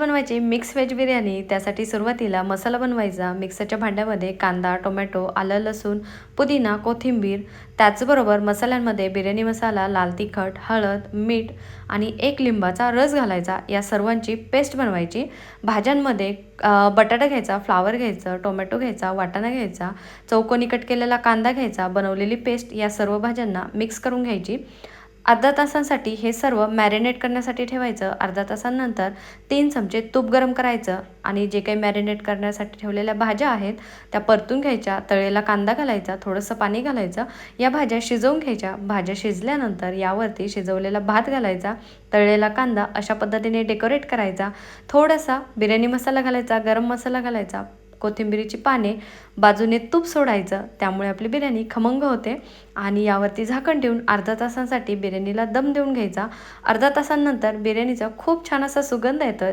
बनवायची mix veg biryani. त्यासाठी सुरुवातीला मसाला बनवायचा. मिक्सरच्या भांड्यामध्ये कांदा, टोमॅटो, आलं, लसूण, पुदिना, कोथिंबीर, त्याचबरोबर मसाल्यांमध्ये बिर्याणी मसाला, लाल तिखट, हळद, मीठ आणि एक लिंबाचा रस घालायचा. या सर्वांची पेस्ट बनवायची. भाज्यांमध्ये बटाटा घ्यायचा, फ्लावर घ्यायचं, टोमॅटो घ्यायचा, वाटाणा घ्यायचा, चौकोनी कट केलेला कांदा घ्यायचा, बनवलेली पेस्ट या सर्व भाज्यांना मिक्स करून घ्यायची. अर्धा तासांसाठी हे सर्व मॅरिनेट करण्यासाठी ठेवायचं. अर्धा तासांनंतर 3 चमचे तूप गरम करायचं आणि जे काही मॅरिनेट करण्यासाठी ठेवलेल्या भाज्या आहेत त्या परतून घ्यायच्या. तळलेला कांदा घालायचा, थोडंसं पाणी घालायचं, या भाज्या शिजवून घ्यायच्या. भाज्या शिजल्यानंतर यावरती शिजवलेला भात घालायचा, तळलेला कांदा अशा पद्धतीने डेकोरेट करायचा. थोडासा बिर्याणी मसाला घालायचा, गरम मसाला घालायचा, कोथिंबीरीची पाने, बाजूने तूप सोडायचं. त्यामुळे आपली बिर्याणी खमंग होते. आणि यावरती झाकण ठेवून अर्धा तासांसाठी बिर्याणीला दम देऊन घ्यायचा. अर्धा तासांनंतर बिर्याणीचा खूप छान असा सुगंध येतो.